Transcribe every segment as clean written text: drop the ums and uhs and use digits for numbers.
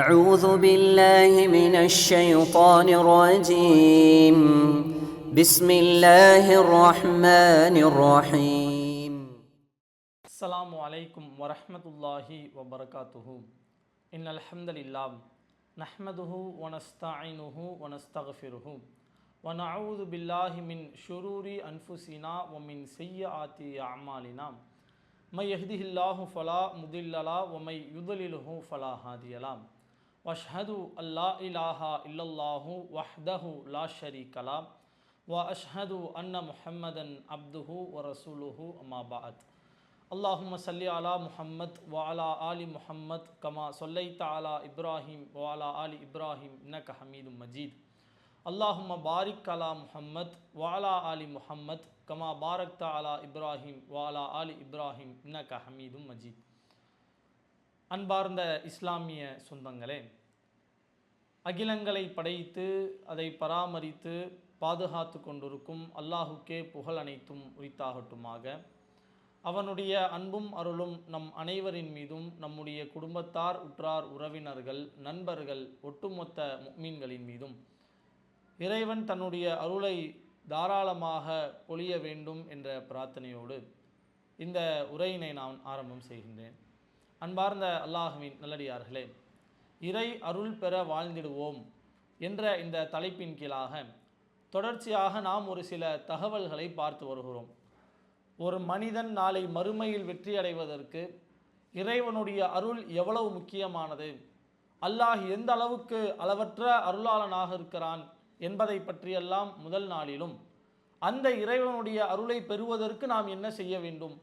أعوذ بالله من الشيطان الرجيم بسم الله الرحمن الرحيم السلام عليكم ورحمة الله وبركاته إن الحمد لله نحمده ونستعينه ونستغفره ونعوذ بالله من شرور أنفسنا ومن سيئات أعمالنا من يهده الله فلا مضل له ومن يضلله فلا هادي له وأشهد أن لا إله إلا الله وحده لا شريك له وأشهد أن محمدا عبده ورسوله أما بعد اللهم صل على محمد وعلى آل محمد كما صليت على إبراهيم وعلى آل إبراهيم إنك حميد مجيد اللهم بارك على محمد وعلى آل محمد كما باركت على إبراهيم وعلى آل إبراهيم إنك حميد مجيد. அன்பார்ந்த இஸ்லாமிய சொந்தங்களே, அகிலங்களை படைத்து அதை பராமரித்து பாதுகாத்து கொண்டிருக்கும் அல்லாஹுக்கே புகழ் அனைத்தும் உரித்தாகட்டுமாக. அவனுடைய அன்பும் அருளும் நம் அனைவரின் மீதும், நம்முடைய குடும்பத்தார், உற்றார், உறவினர்கள், நண்பர்கள், ஒட்டுமொத்த முஃமின்களின் மீதும் இறைவன் தன்னுடைய அருளை தாராளமாக பொழிய வேண்டும் என்ற பிரார்த்தனையோடு இந்த உரையினை நான் ஆரம்பம் செய்கின்றேன். அன்பார்ந்த அல்லாஹ்வின் நல்லடியார்களே, இறை அருள் பெற வாழ்ந்திடுவோம் என்ற இந்த தலைப்பின் கீழாக தொடர்ச்சியாக நாம் ஒரு சில தகவல்களை பார்த்து வருகிறோம். ஒரு மனிதன் நாளை மறுமையில் வெற்றி அடைவதற்கு இறைவனுடைய அருள் எவ்வளவு முக்கியமானது, அல்லாஹ் எந்த அளவுக்கு அளவற்ற அருளாளனாக இருக்கிறான் என்பதை பற்றியெல்லாம் முதல் நாளிலும், அந்த இறைவனுடைய அருளை பெறுவதற்கு நாம் என்ன செய்ய வேண்டும்,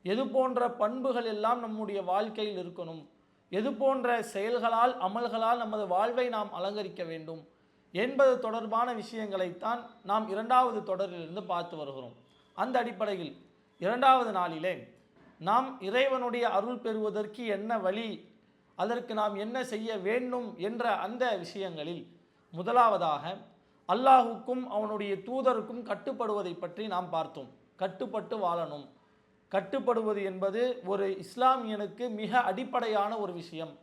எது போன்ற பண்புகள் எல்லாம் நம்முடைய வாழ்க்கையில் இருக்கணும், எது போன்ற செயல்களால் அமல்களால் நமது வாழ்வை நாம் அலங்கரிக்க வேண்டும் என்பது தொடர்பான விஷயங்களைத்தான் நாம் இரண்டாவது தொடரிலிருந்து பார்த்து வருகிறோம். அந்த அடிப்படையில் இரண்டாவது நாளிலே நாம் இறைவனுடைய அருள் பெறுவதற்கு என்ன வழி, அதற்கு நாம் என்ன செய்ய வேண்டும் என்ற அந்த விஷயங்களில் முதலாவதாக அல்லாஹுக்கும் அவனுடைய தூதருக்கும் கட்டுப்படுவதை பற்றி நாம் பார்த்தோம். கட்டுப்பட்டு வாழணும். கட்டுப்படுவது என்பது ஒரு இஸ்லாமியனுக்கு மிக அடிப்படையான ஒரு விஷயம்.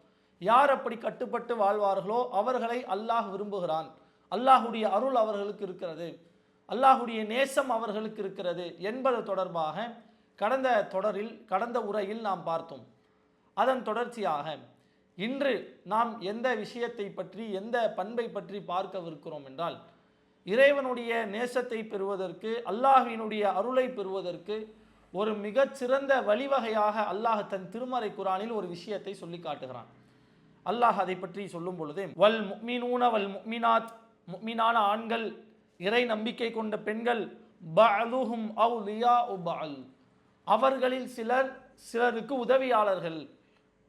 யார் அப்படி கட்டுப்பட்டு வாழ்வார்களோ அவர்களை அல்லாஹ் விரும்புகிறான். அல்லாஹுடைய அருள் அவர்களுக்கு இருக்கிறது, அல்லாஹுடைய நேசம் அவர்களுக்கு இருக்கிறது என்பது தொடர்பாக கடந்த உரையில் நாம் பார்த்தோம். அதன் தொடர்ச்சியாக இன்று நாம் எந்த விஷயத்தை பற்றி, எந்த பண்பை பற்றி பார்க்கவிருக்கிறோம் என்றால், இறைவனுடைய நேசத்தை பெறுவதற்கு, அல்லாஹ்வினுடைய அருளை பெறுவதற்கு ஒரு மிகச்சிறந்த வழிவகையாக அல்லாஹ் தன் திருமறை குர்ஆனில் ஒரு விஷயத்தை சொல்லி காட்டுகிறான். அல்லாஹ் அதை பற்றி சொல்லும் பொழுது, வல் முஃமினூன வல் முஃமினாத், முஃமினான ஆண்கள், இறை நம்பிக்கை கொண்ட பெண்கள், பஅதுஹும் அவ்லியாஉ பஅல், அவர்களில் சிலருக்கு உதவியாளர்கள்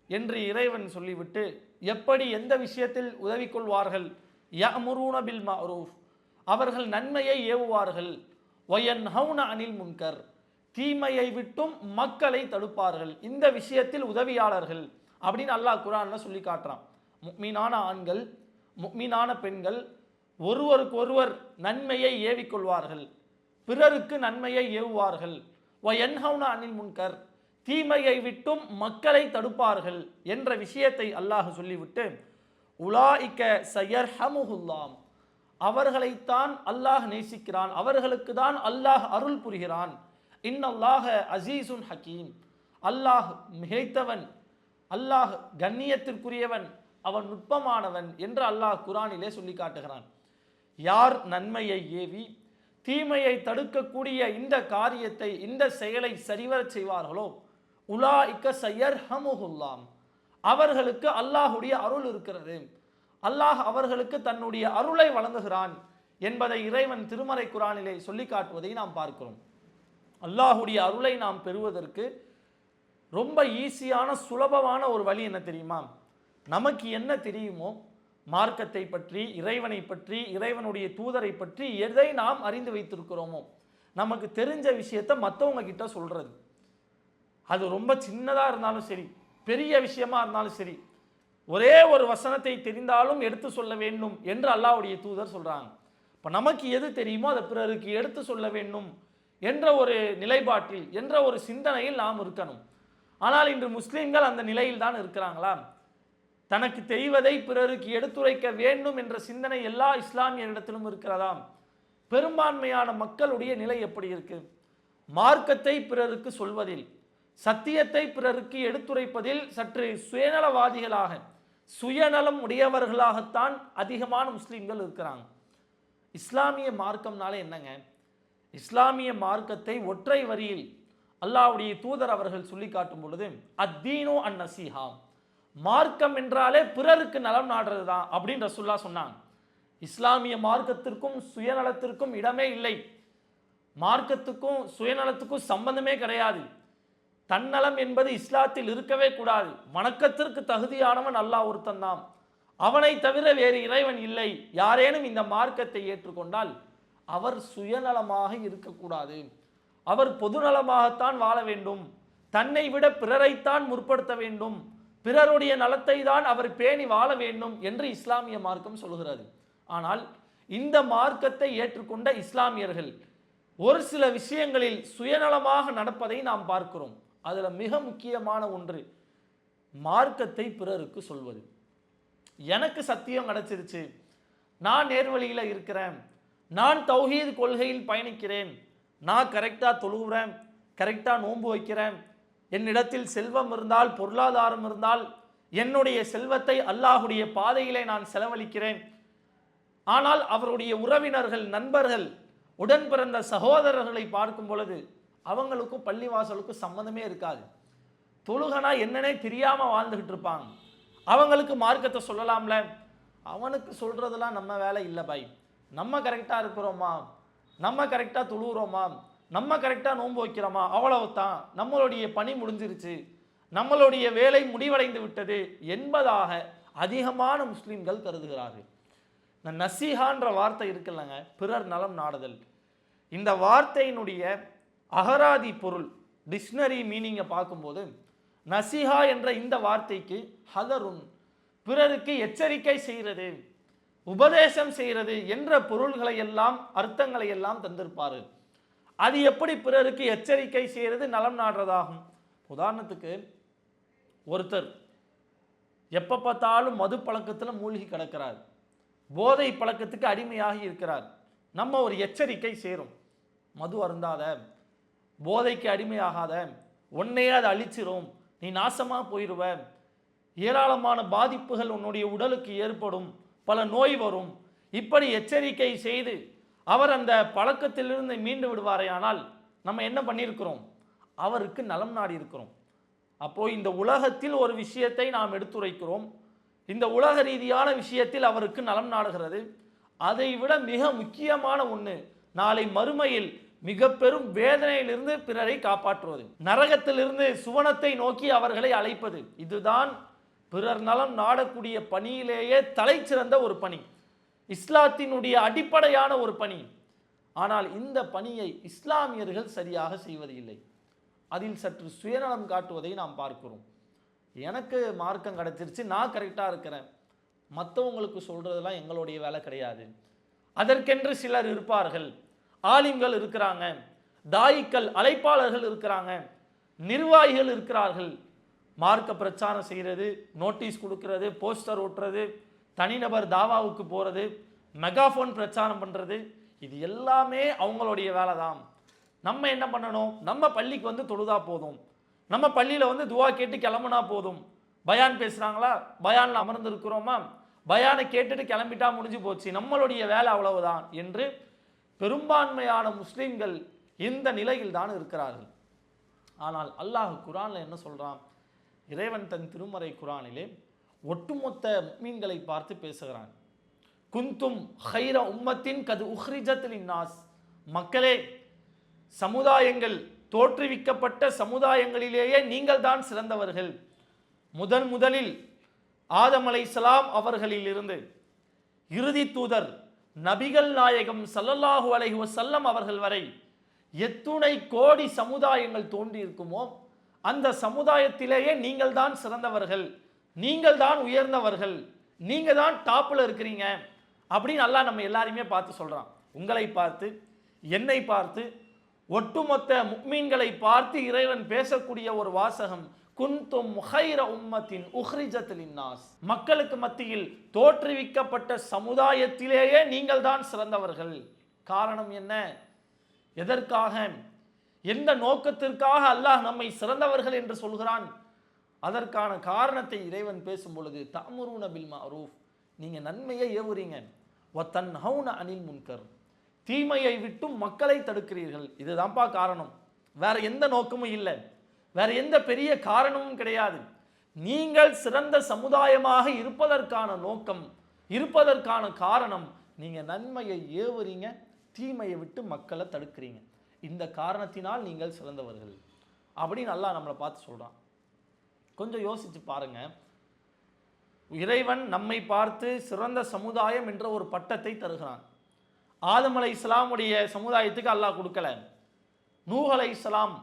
என்று இறைவன் சொல்லிவிட்டு, எப்படி எந்த விஷயத்தில் உதவி கொள்வார்கள், யஅமுரூன பில் மஅரூஃப், அவர்கள் நன்மையை ஏவுவார்கள், வயன்ஹவுன அனில் முன்கர், தீமையை விட்டும் மக்களை தடுப்பார்கள். இந்த விஷயத்தில் உதவியாளர்கள் அப்படின்னு அல்லாஹ் குர்ஆன்ல சொல்லி காட்டுறான். முஃமினான ஆண்கள், முஃமினான பெண்கள் ஒருவருக்கொருவர் நன்மையை ஏவிக்கொள்வார்கள், பிறருக்கு நன்மையை ஏவுவார்கள், வயன்ஹவுன அனில் முன்கர், தீமையை விட்டும் மக்களை தடுப்பார்கள் என்ற விஷயத்தை அல்லாஹ் சொல்லிவிட்டு, உலாயிக்க சயர்ஹமுஹுல்லாம், அவர்களைத்தான் அல்லாஹ் நேசிக்கிறான், அவர்களுக்கு தான் அல்லாஹ் அருள் புரிகிறான். இன்னல்லாஹ அசீசுன் ஹக்கீம், அல்லாஹ் மிகைத்தவன், அல்லாஹ் கண்ணியத்திற்குரியவன், அவன் நுட்பமானவன் என்று அல்லாஹ் குர்ஆனிலே சொல்லி காட்டுகிறான். யார் நன்மையை ஏவி தீமையை தடுக்கக்கூடிய இந்த காரியத்தை, இந்த செயலை சரிவரச் செய்வார்களோ, உலாயிக்க சயர்ஹமுஹுல்லாம், அவர்களுக்கு அல்லாஹுடைய அருள் இருக்கிறது, அல்லாஹ் அவர்களுக்கு தன்னுடைய அருளை வழங்குகிறான் என்பதை இறைவன் திருமறை குர்ஆனிலே சொல்லி காட்டுவதை நாம் பார்க்கிறோம். அல்லாஹுடைய அருளை நாம் பெறுவதற்கு ரொம்ப ஈஸியான சுலபமான ஒரு வழி என்ன தெரியுமா? நமக்கு என்ன தெரியுமோ மார்க்கத்தை பற்றி, இறைவனை பற்றி, இறைவனுடைய தூதரை பற்றி எதை நாம் அறிந்து வைத்திருக்கிறோமோ, நமக்கு தெரிஞ்ச விஷயத்தை மற்றவங்க கிட்ட சொல்றது. அது ரொம்ப சின்னதாக இருந்தாலும் சரி, பெரிய விஷயமா இருந்தாலும் சரி, ஒரே ஒரு வசனத்தை தெரிந்தாலும் எடுத்து சொல்ல வேண்டும் என்று அல்லாஹ்வுடைய தூதர் சொல்றாங்க. இப்போ நமக்கு எது தெரியுமோ அதை பிறருக்கு எடுத்து சொல்ல வேண்டும் என்ற ஒரு நிலைப்பாட்டில், என்ற ஒரு சிந்தனையில் நாம் இருக்கணும். ஆனால் இன்று முஸ்லீம்கள் அந்த நிலையில் தான் இருக்கிறாங்களா? தனக்கு தெரிவதை பிறருக்கு எடுத்துரைக்க வேண்டும் என்ற சிந்தனை எல்லா இஸ்லாமியரிடத்திலும் இருக்கிறதாம். பெரும்பான்மையான மக்களுடைய நிலை எப்படி இருக்கு? மார்க்கத்தை பிறருக்கு சொல்வதில், சத்தியத்தை பிறருக்கு எடுத்துரைப்பதில் சற்று சுயநலவாதிகளாக, சுயநலம் உடையவர்களாகத்தான் அதிகமான முஸ்லீம்கள் இருக்கிறாங்க. இஸ்லாமிய மார்க்கம்னால என்னங்க? இஸ்லாமிய மார்க்கத்தை ஒற்றை வரியில் அல்லாஹ்வுடைய தூதர் அவர்கள் சொல்லி காட்டும் பொழுது, அத்தீனு அந்நசீஹா, மார்க்கம் என்றாலே பிறருக்கு நலம் நாடுறது தான் அப்படின்னு ரசூலுல்லாஹ் சொன்னாங்க. இஸ்லாமிய மார்க்கத்திற்கும் சுயநலத்திற்கும் இடமே இல்லை. மார்க்கத்துக்கும் சுயநலத்துக்கும் சம்பந்தமே கிடையாது. தன்னலம் என்பது இஸ்லாத்தில் இருக்கவே கூடாது. வணக்கத்திற்கு தகுதியானவன் அல்லாஹ் ஒருத்தன் தான், அவனை தவிர வேறு இறைவன் இல்லை. யாரேனும் இந்த மார்க்கத்தை ஏற்றுக்கொண்டால் அவர் சுயநலமாக இருக்கக்கூடாது, அவர் பொதுநலமாகத்தான் வாழ வேண்டும், தன்னை விட பிறரைத்தான் முற்படுத்த வேண்டும், பிறருடைய நலத்தை தான் அவர் பேணி வாழ வேண்டும் என்று இஸ்லாமிய மார்க்கம் சொல்கிறது. ஆனால் இந்த மார்க்கத்தை ஏற்றுக்கொண்ட இஸ்லாமியர்கள் ஒரு சில விஷயங்களில் சுயநலமாக நடப்பதை நாம் பார்க்கிறோம். அதில் மிக முக்கியமான ஒன்று மார்க்கத்தை பிறருக்கு சொல்வது. எனக்கு சத்தியம் கிடைச்சிருச்சு, நான் நேர்வழியில் இருக்கிறேன், நான் தௌஹீத் கொள்கையில் பயணிக்கிறேன், நான் கரெக்டாக தொழுகிறேன், கரெக்டாக நோன்பு வைக்கிறேன், என்னிடத்தில் செல்வம் இருந்தால், பொருளாதாரம் இருந்தால், என்னுடைய செல்வத்தை அல்லாஹுடைய பாதையிலே நான் செலவழிக்கிறேன். ஆனால் அவருடைய உறவினர்கள், நண்பர்கள், உடன் பிறந்த சகோதரர்களை பார்க்கும் பொழுது அவங்களுக்கும் பள்ளிவாசலுக்கும் சம்மந்தமே இருக்காது. தொழுகனா என்னன்னே தெரியாமல் வாழ்ந்துகிட்டு இருப்பாங்க. அவங்களுக்கு மார்க்கத்தை சொல்லலாம்ல? அவனுக்கு சொல்றதெல்லாம் நம்ம வேலை இல்லை பாய். நம்ம கரெக்டாக இருக்கிறோமா, நம்ம கரெக்டாக தொழுகிறோமா, நம்ம கரெக்டாக நோன்பு வைக்கிறோமா, அவ்வளவுதான், நம்மளுடைய பணி முடிஞ்சிருச்சு, நம்மளுடைய வேலை முடிவடைந்து விட்டது என்பதாக அதிகமான முஸ்லீம்கள் கருதுகிறார்கள். இந்த நசீஹான்ற வார்த்தை இருக்குல்லங்க, பிறர் நலம் நாடுதல், இந்த வார்த்தையினுடைய அகராதி பொருள், டிக்ஷனரி மீனிங்கை பார்க்கும்போது நசீஹா என்ற இந்த வார்த்தைக்கு ஹதருன், பிறருக்கு எச்சரிக்கை செய்கிறது, உபதேசம் செய்கிறது என்ற பொருள்களை எல்லாம், அர்த்தங்களை எல்லாம் தந்திருப்பாரு. அது எப்படி பிறருக்கு எச்சரிக்கை செய்கிறது, நலம் நாடுறதாகும்? உதாரணத்துக்கு ஒருத்தர் எப்போ பார்த்தாலும் மது பழக்கத்தில் மூழ்கி கிடக்கிறார், போதை பழக்கத்துக்கு அடிமையாகி இருக்கிறார். நம்ம ஒரு எச்சரிக்கை செய்கிறோம், மது அருந்தாத, போதைக்கு அடிமையாகாத, உன்னையே அதை அழிச்சிரும், நீ நாசமாக போயிடுவ, ஏராளமான பாதிப்புகள் உன்னுடைய உடலுக்கு ஏற்படும், பல நோய் வரும், இப்படி எச்சரிக்கை செய்து அவர் அந்த பழக்கத்திலிருந்து மீண்டு விடுவாரையானால் நம்ம என்ன பண்ணியிருக்கிறோம்? அவருக்கு நலம் நாடி இருக்கிறோம். அப்போ இந்த உலகத்தில் ஒரு விஷயத்தை நாம் எடுத்துரைக்கிறோம், இந்த உலக ரீதியான விஷயத்தில் அவருக்கு நலம் நாடுகிறது. அதை விட மிக முக்கியமான ஒன்று, நாளை மறுமையில் மிக பெரும் வேதனையிலிருந்து பிறரை காப்பாற்றுவது, நரகத்திலிருந்து சுவனத்தை நோக்கி அவர்களை அழைப்பது. இதுதான் பிறர் நலம் நாடக்கூடிய பணியிலேயே தலை சிறந்த ஒரு பணி, இஸ்லாத்தினுடைய அடிப்படையான ஒரு பணி. ஆனால் இந்த பணியை இஸ்லாமியர்கள் சரியாக செய்வது இல்லை. அதில் சற்று சுயநலம் காட்டுவதை நாம் பார்க்கிறோம். எனக்கு மார்க்கம் கிடைச்சிருச்சு, நான் கரெக்டாக இருக்கிறேன், மற்றவங்களுக்கு சொல்றதெல்லாம் எங்களுடைய வேலை கிடையாது. அதற்கென்று சிலர் இருப்பார்கள், ஆலிம்கள் இருக்கிறாங்க, தாயிக்கள், அழைப்பாளர்கள் இருக்கிறாங்க, நிர்வாகிகள் இருக்கிறார்கள். மார்க்க பிரச்சாரம் செய்கிறது, நோட்டீஸ் கொடுக்கிறது, போஸ்டர் ஓட்டுறது, தனிநபர் தாவாவுக்கு போகிறது, மெகாஃபோன் பிரச்சாரம் பண்ணுறது, இது எல்லாமே அவங்களுடைய வேலை தான். நம்ம என்ன பண்ணணும்? நம்ம பள்ளிக்கு வந்து தொழுதா போதும், நம்ம பள்ளியில் வந்து துவா கேட்டு கிளம்புனா போதும். பயான் பேசுகிறாங்களா, பயானில் அமர்ந்திருக்கிறோமா, பயானை கேட்டுட்டு கிளம்பிட்டா முடிஞ்சு போச்சு, நம்மளுடைய வேலை அவ்வளவுதான் என்று பெரும்பான்மையான முஸ்லீம்கள் இந்த நிலையில் தான் இருக்கிறார்கள். ஆனால் அல்லாஹ் குர்ஆனில் என்ன சொல்கிறான்? இறைவன் தன் திருமறை குர்ஆனிலே ஒட்டுமொத்த முஃமின்களை பார்த்து பேசுகிறான். குந்தும் ஹைர உம்மத்தின் கது உஹ்ரிஜத் லின்னாஸ், மக்களே, சமுதாயங்கள், தோற்றுவிக்கப்பட்ட சமுதாயங்களிலேயே நீங்கள் தான் சிறந்தவர்கள். முதலில் ஆதம் அலைஹிஸ்ஸலாம் அவர்களிலிருந்து இறுதி தூதர் நபிகள் நாயகம் ஸல்லல்லாஹு அலைஹி வஸல்லம் அவர்கள் வரை எத்துணை கோடி சமுதாயங்கள் தோன்றி இருக்குமோ அந்த சமுதாயத்திலேயே நீங்கள் தான் சிறந்தவர்கள், நீங்கள் தான் உயர்ந்தவர்கள், நீங்க தான் டாப்ல இருக்கிறீங்க அப்படின்னு அல்லாஹ் நம்ம எல்லாரையுமே பார்த்து சொல்றான். உங்களை பார்த்து, என்னை பார்த்து, ஒட்டுமொத்த முஃமின்களை பார்த்து இறைவன் பேசக்கூடிய ஒரு வாசகம் குன்தும் ஹைர உம்மத்தின் உஹ்ரிஜத் லின்னாஸ், மக்களுக்கு மத்தியில் தோற்றுவிக்கப்பட்ட சமுதாயத்திலேயே நீங்கள் தான் சிறந்தவர்கள். காரணம் என்ன? எதற்காக, எந்த நோக்கத்திற்காக அல்லாஹ் நம்மை சிறந்தவர்கள் என்று சொல்கிறான்? அதற்கான காரணத்தை இறைவன் பேசும் பொழுது, தஅமுருன பில் மஅரூஃப், நீங்க நன்மையை ஏவுறீங்க, வ தன்ஹவுன அனில் முன்கர், தீமையை விட்டும் மக்களை தடுக்கிறீர்கள். இதுதான்ப்பா காரணம், வேற எந்த நோக்கமும் இல்லை, வேற எந்த பெரிய காரணமும் கிடையாது. நீங்கள் சிறந்த சமுதாயமாக இருப்பதற்கான நோக்கம், இருப்பதற்கான காரணம், நீங்க நன்மையை ஏவுறீங்க, தீமையை விட்டு மக்களை தடுக்கிறீங்க. இந்த காரணத்தினால் நீங்கள் சிறந்தவர்கள் அப்படின்னு அல்லாஹ் நம்மளை பார்த்து சொல்றான். கொஞ்சம் யோசிச்சு பாருங்க, இறைவன் நம்மை பார்த்து சிறந்த சமுதாயம் என்ற ஒரு பட்டத்தை தருகிறான். ஆதம் அலைஹிஸ்ஸலாமுடைய சமுதாயத்துக்கு அல்லாஹ் கொடுக்கல, நூஹ் அலைஹிஸ்ஸலாம்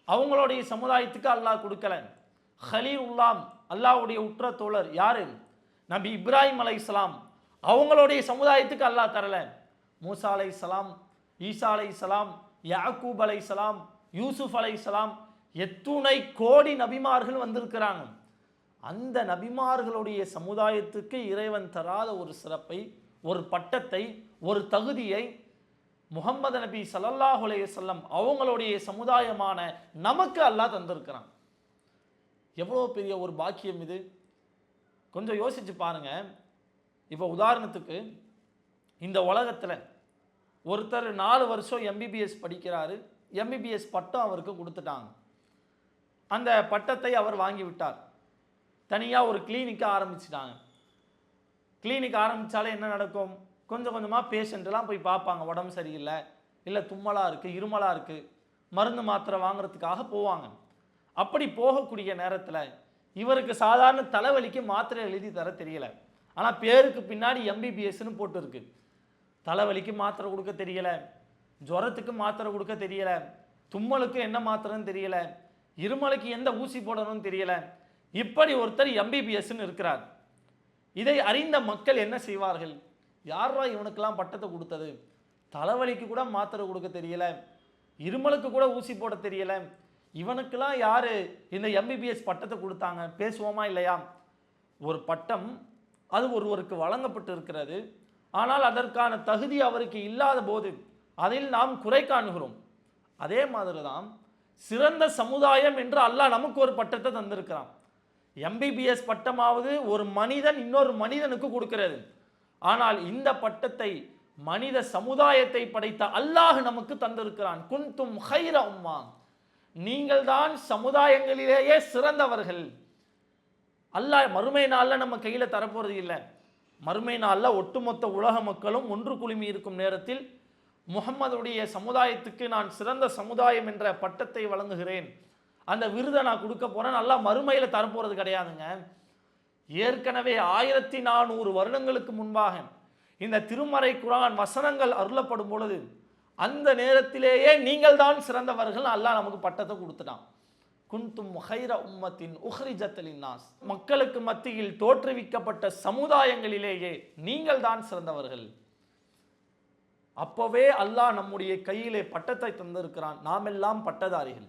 அவங்களுடைய சமுதாயத்துக்கு அல்லாஹ் கொடுக்கல, ஹலீலுல்லாஹ் அல்லாஹ்வுடைய உற்ற தோழர் யாரு, நபி இப்ராஹிம் அலைஹிஸ்ஸலாம் அவங்களுடைய சமுதாயத்துக்கு அல்லாஹ் தரல. மூசா அலைஹிஸ்ஸலாம், ஈசா அலைஹிஸ்ஸலாம், யாக்கூப் அலைஹிஸ்ஸலாம், யூசுப் அலைஹிஸ்ஸலாம், எத்துணை கோடி நபிமார்கள் வந்திருக்கிறாங்க. அந்த நபிமார்களுடைய சமுதாயத்துக்கு இறைவன் தராத ஒரு சிறப்பை, ஒரு பட்டத்தை, ஒரு தகுதியை முஹம்மது நபி ஸல்லல்லாஹு அலைஹி வஸல்லம் அவங்களுடைய சமுதாயமான நமக்கு அல்லாஹ் தந்திருக்கிறான். எவ்வளோ பெரிய ஒரு பாக்கியம் இது! கொஞ்சம் யோசிச்சு பாருங்க. இப்போ உதாரணத்துக்கு, இந்த உலகத்தில் ஒருத்தர் 4 வருஷம் எம்பிபிஎஸ் படிக்கிறாரு, எம்பிபிஎஸ் பட்டம் அவருக்கு கொடுத்துட்டாங்க. அந்த பட்டத்தை அவர் வாங்கி விட்டார். தனியாக ஒரு கிளினிக்கை ஆரம்பிச்சிட்டாங்க. கிளினிக் ஆரம்பித்தாலே என்ன நடக்கும்? கொஞ்சம் கொஞ்சமாக பேஷண்ட்டெல்லாம் போய் பார்ப்பாங்க, உடம்பு சரியில்லை, இல்லை தும்மலாக இருக்குது, இருமலாக இருக்குது, மருந்து மாத்திரை வாங்குறதுக்காக போவாங்க. அப்படி போகக்கூடிய நேரத்தில் இவருக்கு சாதாரண தலைவலிக்கு மாத்திரை எழுதி தர தெரியலை, ஆனால் பேருக்கு பின்னாடி எம்பிபிஎஸ்ன்னு போட்டு இருக்கு. தலைவலிக்கு மாத்திரை கொடுக்க தெரியலை, ஜுரத்துக்கு மாத்திரை கொடுக்க தெரியலை, தும்மலுக்கு என்ன மாத்திரைன்னு தெரியலை, இருமலுக்கு எந்த ஊசி போடணும்னு தெரியலை. இப்படி ஒருத்தர் எம்பிபிஎஸ்ன்னு இருக்கிறார். இதை அறிந்த மக்கள் என்ன செய்வார்கள்? யாரா இவனுக்கெல்லாம் பட்டத்தை கொடுத்தது? தலைவலிக்கு கூட மாத்திரை கொடுக்க தெரியல, இருமலுக்கு கூட ஊசி போட தெரியல, இவனுக்கெல்லாம் யாரு இந்த எம்பிபிஎஸ் பட்டத்தை கொடுத்தாங்க? பேசுவோமா இல்லையா? ஒரு பட்டம் அது ஒருவருக்கு வழங்கப்பட்டு இருக்கிறது, ஆனால் அதற்கான தகுதி அவருக்கு இல்லாத போது அதில் நாம் குறை காணுகிறோம். அதே மாதிரி தான் சிறந்த சமுதாயம் என்று அல்லாஹ் நமக்கு ஒரு பட்டத்தை தந்திருக்கிறான். எம்பிபிஎஸ் பட்டமாவது ஒரு மனிதன் இன்னொரு மனிதனுக்கு கொடுக்கிறது, ஆனால் இந்த பட்டத்தை மனித சமுதாயத்தை படைத்த அல்லாஹ் நமக்கு தந்திருக்கிறான். குன்தும் ஹைர உம்மா, நீங்கள் தான் சமுதாயங்களிலேயே சிறந்தவர்கள். அல்லாஹ் மறுமை நாளில் நம்ம கையில் தரப்போறது இல்லை. மறுமை நாளில் ஒட்டுமொத்த உலக மக்களும் ஒன்று குழுமி இருக்கும் நேரத்தில் முஹம்மதுடைய சமுதாயத்துக்கு நான் சிறந்த சமுதாயம் என்ற பட்டத்தை வழங்குகிறேன், அந்த விருதை நான் கொடுக்க போறேன், நல்லா மறுமையில் தரப்போறது கிடையாதுங்க. ஏற்கனவே 1400 வருடங்களுக்கு முன்பாக இந்த திருமறை குர்ஆன் வசனங்கள் அருளப்படும் பொழுது அந்த நேரத்திலேயே நீங்கள் தான் சிறந்தவர்கள் அல்லாஹ் நமக்கு பட்டத்தை கொடுத்துட்டான். குன்தும் ஹைர உம்மத்தின் உஹ்ரிஜத் லின்னாஸ், மக்களுக்கு மத்தியில் தோற்றுவிக்கப்பட்ட சமுதாயங்களிலேயே நீங்கள் தான் சிறந்தவர்கள். அப்பவே அல்லாஹ் நம்முடைய கையிலே பட்டத்தை தந்திருக்கிறான். நாம் எல்லாம் பட்டதாரிகள்.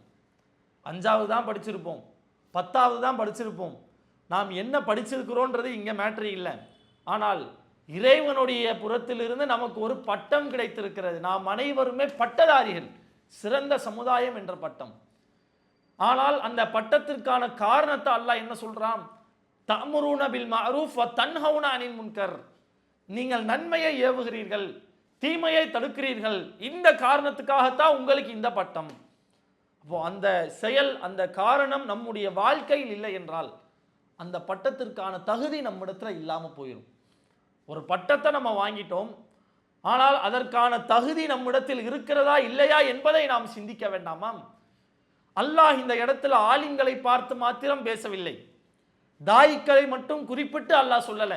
5வது தான் படிச்சிருப்போம், 10வது தான் படிச்சிருப்போம். நாம் என்ன படிச்சிருக்கிறோன்றது இங்கே மேட்ரு இல்லை. ஆனால் இறைவனுடைய புறத்திலிருந்து நமக்கு ஒரு பட்டம் கிடைத்திருக்கிறது. நாம் அனைவருமே பட்டதாரிகள், சிறந்த சமுதாயம் என்ற பட்டம். ஆனால் அந்த பட்டத்திற்கான காரணத்தை அல்லாஹ் என்ன சொல்றான்? தஅமுருன பில் மஅரூஃப் வ தன்ஹவுன அனில் முன்கர், நீங்கள் நன்மையை ஏவுகிறீர்கள், தீமையை தடுக்கிறீர்கள். இந்த காரணத்துக்காகத்தான் உங்களுக்கு இந்த பட்டம். அப்போ அந்த செயல், அந்த காரணம் நம்முடைய வாழ்க்கையில் இல்லை என்றால் அந்த பட்டத்திற்கான தகுதி நம்மிடத்தில் இல்லாமல் போயிடும். ஒரு பட்டத்தை நம்ம வாங்கிட்டோம், ஆனால் அதற்கான தகுதி நம்மிடத்தில் இருக்கிறதா இல்லையா என்பதை நாம் சிந்திக்க வேண்டாமா? அல்லாஹ் இந்த இடத்துல ஆலிம்களை பார்த்து மாத்திரம் பேசவில்லை, தாயிக்களை மட்டும் குறிப்பிட்டு அல்லாஹ் சொல்லல,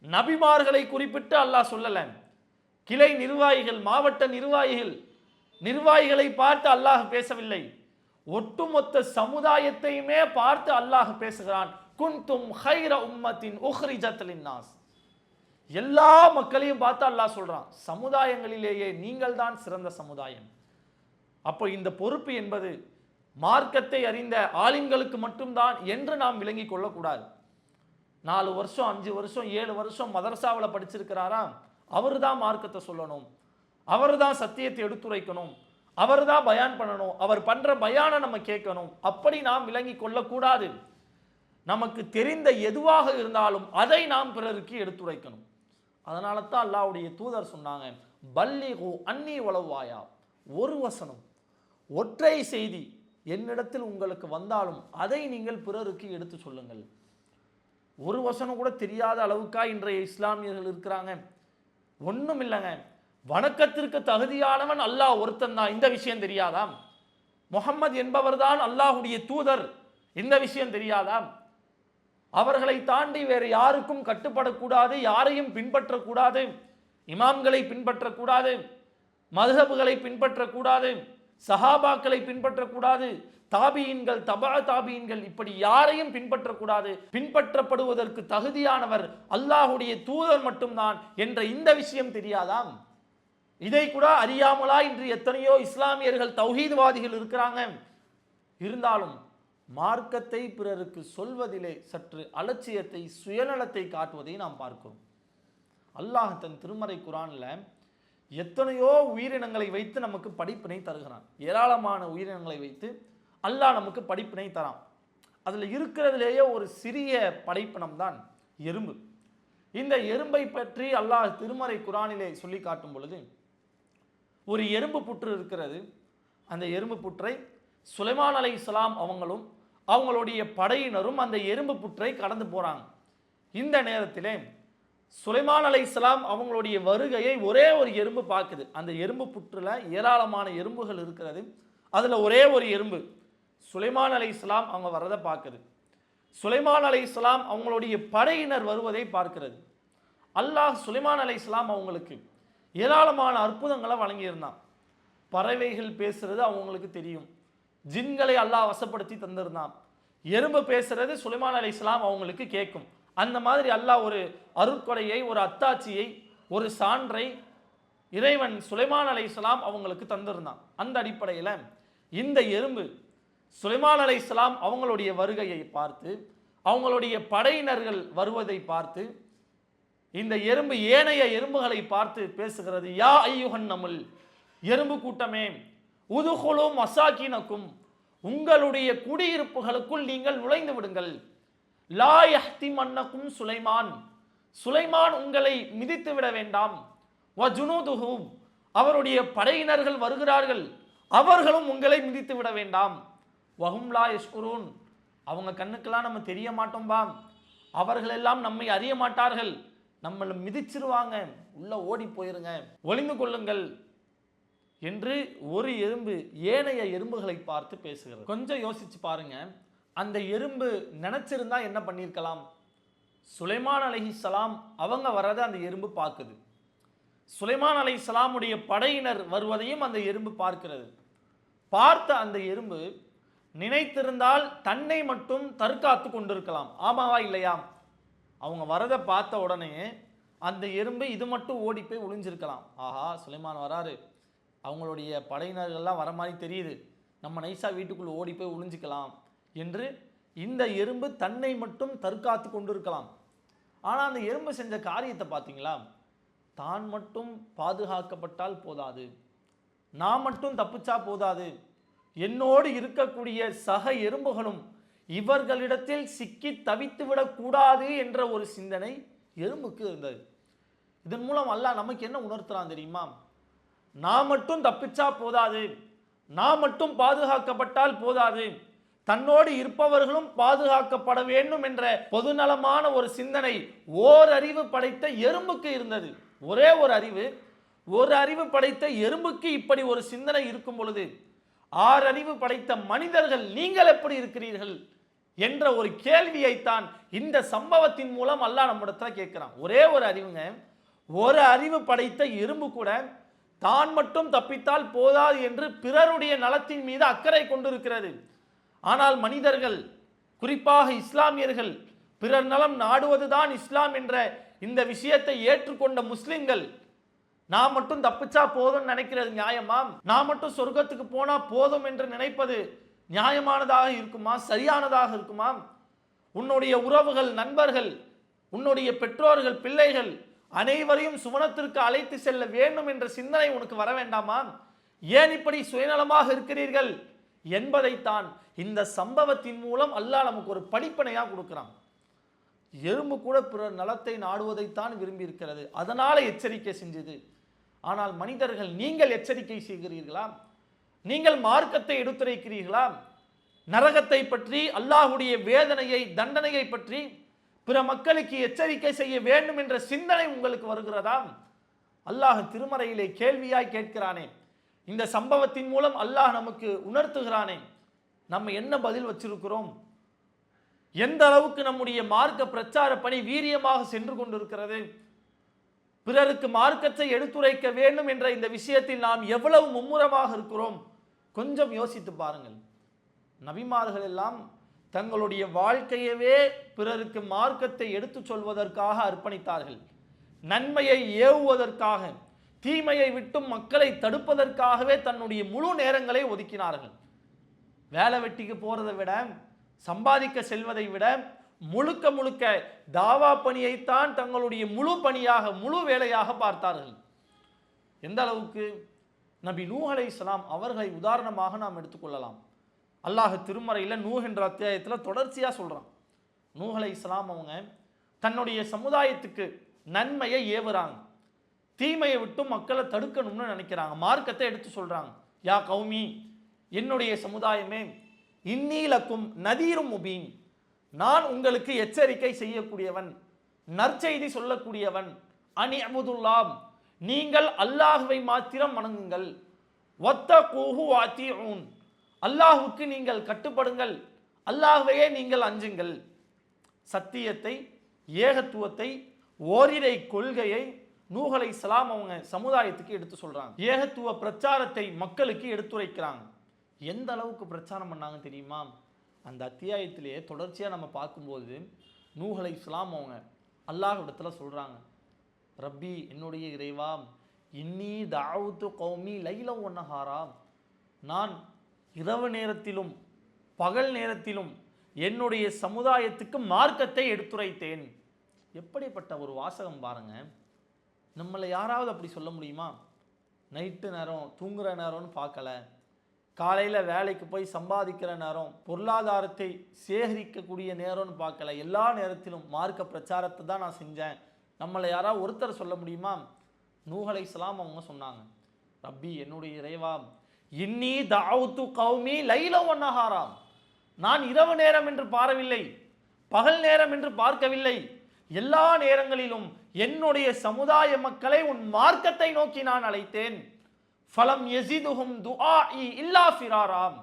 நபிமார்களை குறிப்பிட்டு அல்லாஹ் சொல்லல, கிளை நிர்வாகிகள், மாவட்ட நிர்வாகிகளை பார்த்து அல்லாஹ் பேசவில்லை, ஒட்டுமொத்த சமுதாயத்தையுமே பார்த்து அல்லாஹ் பேசுகிறான். குன்தும் ஹைர உம்மத்தின் உஹ்ரிஜத் லின்னாஸ், எல்லா மக்களையும் பார்த்து அல்லாஹ் சொல்றான், சமுதாயங்களிலேயே நீங்கள் தான் சிறந்த சமுதாயம். அப்போ இந்த பொறுப்பு என்பது மார்க்கத்தை அறிந்த ஆலிம்களுக்கு மட்டும்தான் என்று நாம் விளங்கி கொள்ளக்கூடாது. 4 வருஷம் 5 வருஷம் 7 வருஷம் மதரசாவில் படிச்சிருக்கிறாரா, அவர் தான் மார்க்கத்தை சொல்லணும், அவர் தான் சத்தியத்தை எடுத்துரைக்கணும், அவர் தான் பயான் பண்ணணும், அவர் பண்ற பயானை நம்ம கேட்கணும், அப்படி நாம் விளங்கி கொள்ளக்கூடாது. நமக்கு தெரிந்த எதுவாக இருந்தாலும் அதை நாம் பிறருக்கு எடுத்துரைக்கணும். அதனால தான் அல்லாஹ்வுடைய தூதர் சொன்னாங்க, பல்லிகு அன்னி வலவாயா, ஒரு வசனம் ஒற்றை செய்தி என்னிடத்தில் உங்களுக்கு வந்தாலும் அதை நீங்கள் பிறருக்கு எடுத்து சொல்லுங்கள். ஒரு வசனம் கூட தெரியாத அளவுக்கா இன்றைய இஸ்லாமியர்கள் இருக்கிறாங்க? ஒன்றும் இல்லைங்க. வணக்கத்திற்கு தகுதியானவன் அல்லாஹ் ஒருத்தன் தான், இந்த விஷயம் தெரியாதா? முஹம்மது என்பவர் தான் அல்லாஹ்வுடைய தூதர், இந்த விஷயம் தெரியாதா? அவர்களை தாண்டி வேறு யாருக்கும் கட்டுப்படக்கூடாது, யாரையும் பின்பற்றக்கூடாது, இமாம்களை பின்பற்றக்கூடாது, மதுஹபுகளை பின்பற்றக்கூடாது, சஹாபாக்களை பின்பற்றக்கூடாது, தாபியின்கள் தபா தாபியின்கள் இப்படி யாரையும் பின்பற்றக்கூடாது. பின்பற்றப்படுவதற்கு தகுதியானவர் அல்லாஹ்வுடைய தூதர் மட்டும்தான் என்ற இந்த விஷயம் தெரியாதாம்? இதை கூட அறியாமலா இன்று எத்தனையோ இஸ்லாமியர்கள் தௌஹீத்வாதிகள் இருக்கிறாங்க. இருந்தாலும் மார்க்கத்தை பிறருக்கு சொல்வதிலே சற்று அலட்சியத்தை, சுயநலத்தை காட்டுவதை நாம் பார்க்கிறோம். அல்லாஹ் தன் திருமறை குர்ஆன்ல எத்தனையோ உயிரினங்களை வைத்து நமக்கு படிப்பினை தருகிறான். ஏராளமான உயிரினங்களை வைத்து அல்லாஹ் நமக்கு படிப்பினை தரான். அதில் இருக்கிறதுலேயே ஒரு சிறிய படைப்பினம் தான் எறும்பு. இந்த எறும்பை பற்றி அல்லாஹ் திருமறை குர்ஆனிலே சொல்லி காட்டும் பொழுது, ஒரு எறும்பு புற்று இருக்கிறது. அந்த எறும்பு புற்றை சுலைமான் அலைஹிஸ்ஸலாம் அவங்களும் அவங்களுடைய படையினரும் அந்த எறும்பு புற்றை கடந்து போறாங்க. இந்த நேரத்திலே சுலைமான் அலைஹிஸ்ஸலாம் அவங்களுடைய வருகையை ஒரே ஒரு எறும்பு பார்க்குது. அந்த எறும்பு புற்றுல ஏராளமான எறும்புகள் இருக்கிறது. அதுல ஒரே ஒரு எறும்பு சுலைமான் அலைஹிஸ்ஸலாம் அவங்க வர்றதை பார்க்குது. சுலைமான் அலைஹிஸ்ஸலாம் அவங்களுடைய படையினர் வருவதை பார்க்கிறது. அல்லாஹ் சுலைமான் அலைஹிஸ்ஸலாம் அவங்களுக்கு ஏராளமான அற்புதங்களை வழங்கியிருந்தான். பறவைகள் பேசுறது அவங்களுக்கு தெரியும், ஜின்களை அல்லாஹ் வசப்படுத்தி தந்திருந்தான். எறும்பு பேசுறது சுலைமான் அலைஹிஸ்ஸலாம் அவங்களுக்கு கேட்கும். அந்த மாதிரி அல்லாஹ் ஒரு அருட்கொடையை, ஒரு அத்தாட்சியை, ஒரு சான்றை இறைவன் சுலைமான் அலைஹிஸ்ஸலாம் அவங்களுக்கு தந்திருந்தான். அந்த அடிப்படையில் இந்த எறும்பு சுலைமான் அலைஹிஸ்ஸலாம் அவங்களுடைய வருகையை பார்த்து, அவங்களுடைய படையினர்கள் வருவதை பார்த்து, இந்த எறும்பு ஏனைய எறும்புகளை பார்த்து பேசுகிறது. யா ஐயுஹன் நமுல், எறும்பு கூட்டமே, உதுகுலு மசாக்கினக்கும், உங்களுடைய குடியிருப்புகளுக்குள் நீங்கள் நுழைந்து விடுங்கள். லா யஹ்திமன்னக்கும் சுலைமான், சுலைமான் உங்களை மிதித்து விட வேண்டாம். வ ஜுனூதுஹு, அவருடைய படையினர்கள் வருகிறார்கள், அவர்களும் உங்களை மிதித்து விட வேண்டாம். வஹும் லா யஷ்குரூன், அவங்க கண்ணுக்கெல்லாம் நம்ம தெரிய மாட்டோம்பா, அவர்கள் எல்லாம் நம்மை அறிய மாட்டார்கள், நம்மளை மிதிச்சிருவாங்க, உள்ள ஓடி போயிருங்க, ஒளிந்து கொள்ளுங்கள் என்று ஒரு எறும்பு ஏனைய எறும்புகளை பார்த்து பேசுகிறது. கொஞ்சம் யோசிச்சு பாருங்க, அந்த எறும்பு நினைச்சிருந்தா என்ன பண்ணியிருக்கலாம்? சுலைமான் அலைஹிஸ்ஸலாம் அவங்க வர்றதை அந்த எறும்பு பார்க்குது. சுலைமான் அலைஹிஸ்ஸலாமுடைய படையினர் வருவதையும் அந்த எறும்பு பார்க்கிறது. பார்த்த அந்த எறும்பு நினைத்திருந்தால் தன்னை மட்டும் தற்காத்து கொண்டிருக்கலாம். ஆமாவா இல்லையா? அவங்க வரதை பார்த்த உடனே அந்த எறும்பு இது மட்டும் ஓடி போய் ஒளிஞ்சிருக்கலாம். ஆஹா, சுலைமான் வராரு, அவங்களுடைய படையினர்கள்லாம் வர மாதிரி தெரியுது, நம்ம நைஸா வீட்டுக்குள்ள ஓடி போய் ஒளிஞ்சிக்கலாம் என்று இந்த எறும்பு தன்னை மட்டும் தற்காத்து கொண்டிருக்கலாம். ஆனால் அந்த எறும்பு செஞ்ச காரியத்தை பார்த்தீங்களா? தான் மட்டும் பாதுகாக்கப்பட்டால் போதாது, நான் மட்டும் தப்பிச்சா போதாது, என்னோடு இருக்கக்கூடிய சக எறும்புகளும் இவர்களிடத்தில் சிக்கி தவித்து விடக்கூடாது என்ற ஒரு சிந்தனை எறும்புக்கு இருந்தது. இதன் மூலம் அல்லாஹ் நமக்கு என்ன உணர்த்துறான் தெரியுமா? நான் மட்டும் தப்பிச்சா போதாது, நான் மட்டும் பாதுகாக்கப்பட்டால் போதாது, தன்னோடு இருப்பவர்களும் பாதுகாக்கப்பட வேண்டும் என்ற பொதுநலமான ஒரு சிந்தனை ஓரறிவு படைத்த எறும்புக்கு இருந்தது. ஒரே ஒரு அறிவு படைத்த எறும்புக்கு இப்படி ஒரு சிந்தனை இருக்கும் பொழுது 6 அறிவு படைத்த மனிதர்கள் நீங்கள் எப்படி இருக்கிறீர்கள் என்ற ஒரு கேள்வியைத்தான் இந்த சம்பவத்தின் மூலம் அல்லாஹ் நம்மிடத்துல கேட்கிறான். ஒரே ஒரு அறிவுங்க, ஒரு அறிவு படைத்த எறும்பு கூட தான் மட்டும் தப்பித்தால் போதாது என்று பிறருடைய நலத்தின் மீது அக்கறை கொண்டிருக்கிறது. ஆனால் மனிதர்கள், குறிப்பாக இஸ்லாமியர்கள், பிறர் நலம் நாடுவதுதான் இஸ்லாம் என்ற இந்த விஷயத்தை ஏற்றுக்கொண்ட முஸ்லிம்கள், நான் மட்டும் தப்பிச்சா போதும் நினைக்கிறது நியாயமா? நான் மட்டும் சொர்க்கத்துக்கு போனா போதும் என்று நினைப்பது நியாயமானதாக இருக்குமா, சரியானதாக இருக்குமா? உன்னுடைய உறவுகள், நண்பர்கள், உன்னுடைய பெற்றோர்கள், பிள்ளைகள் அனைவரையும் சுவனத்திற்கு அழைத்து செல்ல வேண்டும் என்ற சிந்தனை உனக்கு வர வேண்டாமா? ஏன் இப்படி சுயநலமாக இருக்கிறீர்கள் என்பதைத்தான் இந்த சம்பவத்தின் மூலம் அல்லாஹ் நமக்கு ஒரு படிப்பனையா கொடுக்கிறான். எறும்பு கூட பிறர் நலத்தை நாடுவதைத்தான் விரும்பி இருக்கிறது, அதனால எச்சரிக்கை செஞ்சது. ஆனால் மனிதர்கள், நீங்கள் எச்சரிக்கை செய்கிறீர்களா? நீங்கள் மார்க்கத்தை எடுத்துரைக்கிறீர்களா? நரகத்தை பற்றி, அல்லாஹ்வுடைய வேதனையை, தண்டனையை பற்றி பிற மக்களுக்கு எச்சரிக்கை செய்ய வேண்டும் என்ற சிந்தனை உங்களுக்கு வருகிறதா? அல்லாஹ் திருமறையிலே கேள்வியாய் கேட்கிறானே, இந்த சம்பவத்தின் மூலம் அல்லாஹ் நமக்கு உணர்த்துகிறானே, நம்ம என்ன பதில் வச்சிருக்கிறோம்? எந்த அளவுக்கு நம்முடைய மார்க்க பிரச்சார பணி வீரியமாக சென்று கொண்டிருக்கிறது? பிறருக்கு மார்க்கத்தை எடுத்துரைக்க வேண்டும் என்ற இந்த விஷயத்தில் நாம் எவ்வளவு மும்முரமாக இருக்கிறோம்? கொஞ்சம் யோசித்து பாருங்கள். நபிமார்கள் எல்லாம் தங்களுடைய வாழ்க்கையவே பிறருக்கு மார்க்கத்தை எடுத்துச் சொல்வதற்காக அர்ப்பணித்தார்கள். நன்மையை ஏவுவதற்காக, தீமையை விட்டும் மக்களை தடுப்பதற்காகவே தன்னுடைய முழு நேரங்களை ஒதுக்கினார்கள். வேலை வெட்டிக்கு போறதை விட, சம்பாதிக்க செல்வதை விட முழுக்க முழுக்க தாவா பணியைத்தான் தங்களுடைய முழு பணியாக, முழு வேலையாக பார்த்தார்கள். எந்த அளவுக்கு? நபி நூஹ் அலைஹிஸ்ஸலாம் அவர்களை உதாரணமாக நாம் எடுத்துக்கொள்ளலாம். அல்லாஹ் திருமறையில் நூஹ் என்ற அத்தியாயத்தில் தொடர்ச்சியாக சொல்கிறான். நூஹ் அலைஹிஸ்ஸலாம் அவங்க தன்னுடைய சமுதாயத்துக்கு நன்மையை ஏவுறாங்க, தீமையை விட்டு மக்களை தடுக்கணும்னு நினைக்கிறாங்க, மார்க்கத்தை எடுத்து சொல்கிறாங்க. யா கௌமி, என்னுடைய சமுதாயமே, இன்னீலக்கும் நதீரும் முபீன், நான் உங்களுக்கு எச்சரிக்கை செய்யக்கூடியவன், நற்செய்தி சொல்லக்கூடியவன். அனி அபுதுல்லாம், நீங்கள் அல்லாஹுவை மாத்திரம் வணங்குங்கள். வத்தகூஹு வஅதீஊன், அல்லாஹுக்கு நீங்கள் கட்டுப்படுங்கள், அல்லாஹ்வையே நீங்கள் அஞ்சுங்கள். சத்தியத்தை, ஏகத்துவத்தை, ஓரிரை கொள்கையை நூஹ் அலைஹிஸ்ஸலாம் அவங்க சமுதாயத்துக்கு எடுத்து சொல்றாங்க. ஏகத்துவ பிரச்சாரத்தை மக்களுக்கு எடுத்துரைக்கிறாங்க. எந்த அளவுக்கு பிரச்சாரம் பண்ணாங்க தெரியுமா? அந்த அத்தியாயத்திலேயே தொடர்ச்சியாக நம்ம பார்க்கும்போது நூஹ் அலைஹிஸ்ஸலாம் அவங்க அல்லாஹ்விடத்துல சொல்றாங்க, ரப்பி, என்னுடைய இறைவா, இன்னி தஅவுது கௌமி லைலன் வ நஹாரா, நான் இரவு நேரத்திலும் பகல் நேரத்திலும் என்னுடைய சமுதாயத்துக்கு மார்க்கத்தை எடுத்துரைத்தேன். எப்படிப்பட்ட ஒரு வாசகம் பாருங்க. நம்மளை யாராவது அப்படி சொல்ல முடியுமா? நைட்டு நேரம், தூங்குற நேரம்னு பார்க்கல, காலையில் வேலைக்கு போய் சம்பாதிக்கிற நேரம், பொருளாதாரத்தை சேகரிக்கக்கூடிய நேரம்னு பார்க்கல, எல்லா நேரத்திலும் மார்க்க பிரச்சாரத்தை தான் நான் செஞ்சேன். நம்மளை யாராவது ஒருத்தர் சொல்ல முடியுமா? நூஹ் அலைஹிஸ்ஸலாம் அவங்க சொன்னாங்க, ரப்பி, என்னுடைய இறைவா, இன்னி தஅவுது கௌமி லைலன் வ நஹாரா, நான் இரவு நேரம் என்று பாரவில்லை, பகல் நேரம் என்று பார்க்கவில்லை, எல்லா நேரங்களிலும் என்னுடைய சமுதாய மக்களை உன் மார்க்கத்தை நோக்கி நான் அழைத்தேன். ஃபலம் யஸிதுஹும் துஆஇ இல்லா ஃபிராராம்,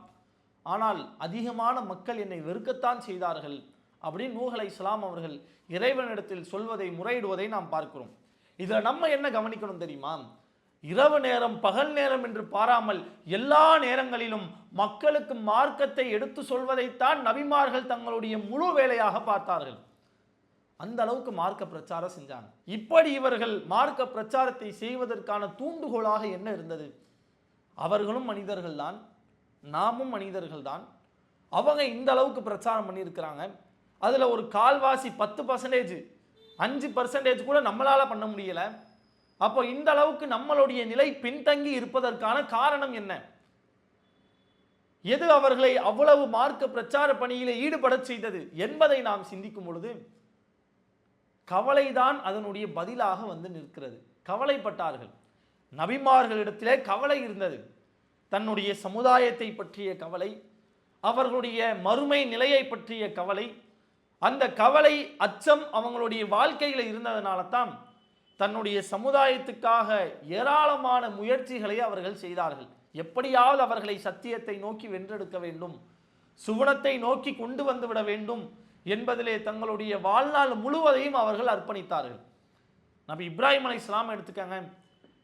ஆனால் அதிகமான மக்கள் என்னை வெறுக்கத்தான் செய்தார்கள் அப்படின்னு நூஹ் அலைஹிஸ்ஸலாம் அவர்கள் இறைவனிடத்தில் சொல்வதை, முறையிடுவதை நாம் பார்க்கிறோம். இதில் நம்ம என்ன கவனிக்கணும் தெரியுமா? இரவு நேரம் பகல் நேரம் என்று பாராமல் எல்லா நேரங்களிலும் மக்களுக்கு மார்க்கத்தை எடுத்து சொல்வதைத்தான் நபிமார்கள் தங்களுடைய முழு வேலையாக பார்த்தார்கள். அந்த அளவுக்கு மார்க்க பிரச்சாரம் செஞ்சாங்க. இப்படி இவர்கள் மார்க்க பிரச்சாரத்தை செய்வதற்கான தூண்டுகோலாக என்ன இருந்தது? அவர்களும் மனிதர்கள் தான், நாமும் மனிதர்கள் தான். அவங்க இந்த அளவுக்கு பிரச்சாரம் பண்ணியிருக்கிறாங்க. அதில் ஒரு கால்வாசி 10%, 5% கூட நம்மளால பண்ண முடியல. அப்போ இந்த அளவுக்கு நம்மளுடைய நிலை பின்தங்கி இருப்பதற்கான காரணம் என்ன? எது அவர்களை அவ்வளவு மார்க்க பிரச்சார பணியிலே ஈடுபட செய்தது என்பதை நாம் சிந்திக்கும் பொழுது கவலைதான் அதனுடைய பதிலாக வந்து நிற்கிறது. கவலைப்பட்டார்கள். நபிமார்களிடத்திலே கவலை இருந்தது. தன்னுடைய சமுதாயத்தை பற்றிய கவலை, அவர்களுடைய மறுமை நிலையை பற்றிய கவலை. அந்த கவலை, அச்சம் அவங்களுடைய வாழ்க்கையில் இருந்ததனால தான் தன்னுடைய சமுதாயத்துக்காக ஏராளமான முயற்சிகளை அவர்கள் செய்தார்கள். எப்படியாவது அவர்களை சத்தியத்தை நோக்கி வென்றெடுக்க வேண்டும், சுவனத்தை நோக்கி கொண்டு வந்து விட வேண்டும் என்பதிலே தங்களுடைய வாழ்நாள் முழுவதையும் அவர்கள் அர்ப்பணித்தார்கள். நபி இப்ராஹிம் அலைஹிஸ்ஸலாம் எடுத்துக்கங்க.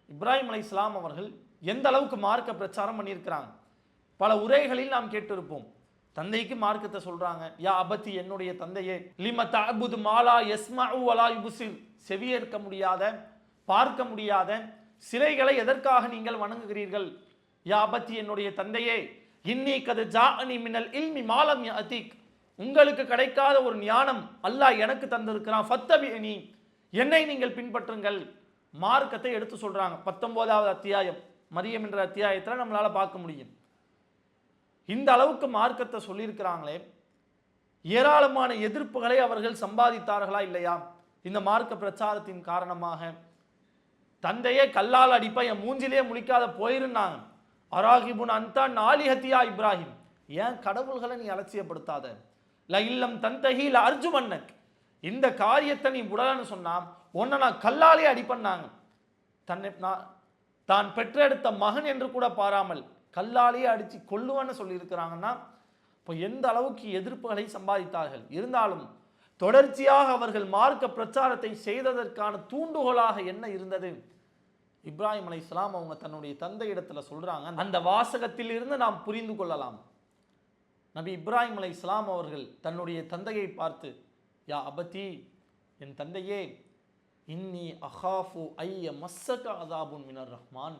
இப்ராஹிம் அலைஹிஸ்ஸலாம் அவர்கள் எந்த அளவுக்கு மார்க்க பிரச்சாரம் பண்ணியிருக்கிறாங்க. பல உரைகளில் நாம் கேட்டிருப்போம். தந்தைக்கு மார்க்கத்தை சொல்றாங்க. யா அபத்தி, என்னுடைய தந்தையே, லிம தஅபுது மாலா யஸ்மஉ வலா யுப்சிர், செவியேற்க முடியாத, பார்க்க முடியாத சிலைகளை எதற்காக நீங்கள் வணங்குகிறீர்கள்? யா அபத்தி, என்னுடைய தந்தையே, இன்னி கது ஜாஅனி மினல் இல்மி மாலம் யஅதிக், உங்களுக்கு கிடைக்காத ஒரு ஞானம் அல்லாஹ் எனக்கு தந்திருக்கிறான். ஃபத்தபிஇனி, என்னை நீங்கள் பின்பற்றுங்கள். மார்க்கத்தை எடுத்து சொல்றாங்க. 19வது அத்தியாயம் மரியம் என்ற அத்தியாயத்தில் நம்மளால பார்க்க முடியும். இந்த அளவுக்கு மார்க்கத்தை சொல்லியிருக்கிறாங்களே, ஏராளமான எதிர்ப்புகளை அவர்கள் சம்பாதித்தார்களா இல்லையா? இந்த மார்க்க பிரச்சாரத்தின் காரணமாக தந்தையே கல்லால் அடிப்பா, என் மூஞ்சிலே முழிக்காத போயிருந்தாங்க. அராகிபுன் அந்தா நாலிஹத்தியா இப்ராஹிம், ஏன் கடவுள்களை நீ அலட்சியப்படுத்தாத. ல இல்லம் தந்தஹி ல அர்ஜுமன்னக், இந்த காரியத்தை நீ விடலன்னு சொன்னா உன்னை நான் கல்லாலே அடிப்பண்ணாங்க. தன்னை தான் பெற்றெடுத்த மகன் என்று கூட பாராமல் கல்லாலேயே அடித்து கொல்லுவன்னு சொல்லியிருக்கிறாங்கன்னா, இப்போ எந்த அளவுக்கு எதிர்ப்புகளை சம்பாதித்தார்கள். இருந்தாலும் தொடர்ச்சியாக அவர்கள் மார்க்க பிரச்சாரத்தை செய்ததற்கான தூண்டுகோலாக என்ன இருந்தது? இப்ராஹிம் அலைஹிஸ்ஸலாம் அவங்க தன்னுடைய தந்தை இடத்துல சொல்றாங்க. அந்த வாசகத்தில் இருந்து நாம் புரிந்து கொள்ளலாம். நபி இப்ராஹிம் அலைஹிஸ்ஸலாம் அவர்கள் தன்னுடைய தந்தையை பார்த்து, யா அபதி, என் தந்தையே, இன்னி அஹாஃபு ஐய மஸ்ஸக அதாபுன் மினர் ரஹ்மான்,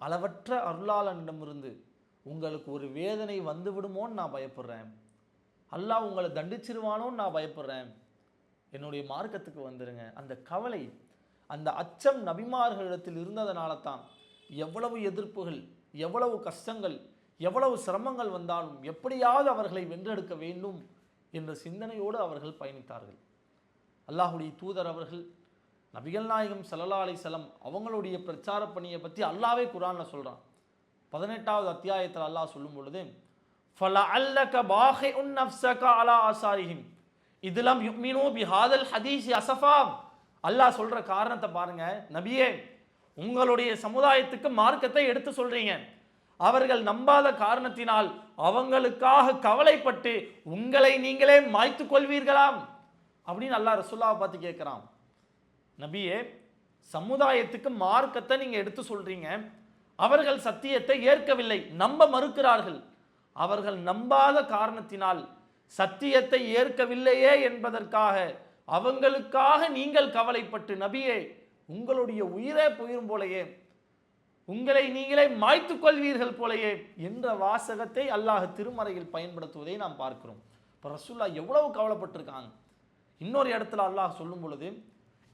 அளவற்ற அருளாளனிடமிருந்து உங்களுக்கு ஒரு வேதனை வந்து விடுமோன்னு நான் பயப்படுறேன். அல்லாஹ் உங்களை தண்டிச்சிருவானோன்னு நான் பயப்படுறேன். என்னுடைய மார்க்கத்துக்கு வந்துருங்க. அந்த கவலை, அந்த அச்சம் நபிமார்களிடத்தில் இருந்ததனால தான் எவ்வளவு எதிர்ப்புகள், எவ்வளவு கஷ்டங்கள், எவ்வளவு சிரமங்கள் வந்தாலும் எப்படியாவது அவர்களை வென்றெடுக்க வேண்டும் என்ற சிந்தனையோடு அவர்கள் பயணித்தார்கள். அல்லாஹுடைய தூதர் அவர்கள் நபிகள் நாயகம் ஸல்லல்லாஹு அலைஹி வஸல்லம் அவங்களுடைய பிரச்சார பணியை பற்றி அல்லாஹ்வே குர்ஆன்ல சொல்றான். 18வது அத்தியாயத்தில் அல்லாஹ் சொல்லும் பொழுது, ஃபலஅல்லக பாஹிஉன் நஃப்ஸக அலா ஆசாரிஹிம் இதுலம் யுமினூ பிஹாதல் ஹதீஸ் அஸஃபா. அல்லாஹ் சொல்ற காரணத்தை பாருங்க. நபியே, உங்களுடைய சமுதாயத்துக்கு மார்க்கத்தை எடுத்து சொல்றீங்க, அவர்கள் நம்பாத காரணத்தினால் அவங்களுக்காக கவலைப்பட்டு உங்களை நீங்களே மாய்த்து கொள்வீர்களாம் அப்படின்னு அல்லாஹ் ரசூலுல்லாஹ் பார்த்து கேட்கிறான். நபியே, சமுதாயத்துக்கு மார்க்கத்தை நீங்க எடுத்து சொல்றீங்க, அவர்கள் சத்தியத்தை ஏற்கவில்லை, நம்ப மறுக்கிறார்கள். அவர்கள் நம்பாத காரணத்தினால் சத்தியத்தை ஏற்கவில்லையே என்பதற்காக அவங்களுக்காக நீங்கள் கவலைப்பட்டு, நபியே, உங்களுடைய உயிரே போயிரும் போலையே, உங்களை நீங்களே மாய்த்து கொள்வீர்கள் போலையே என்ற வாசகத்தை அல்லாஹ் திருமறையில் பயன்படுத்துவதை நாம் பார்க்கிறோம். இப்போ ரசூலுல்லாஹ் எவ்வளவு கவலைப்பட்டிருக்காங்க. இன்னொரு இடத்துல அல்லாஹ் சொல்லும் பொழுது,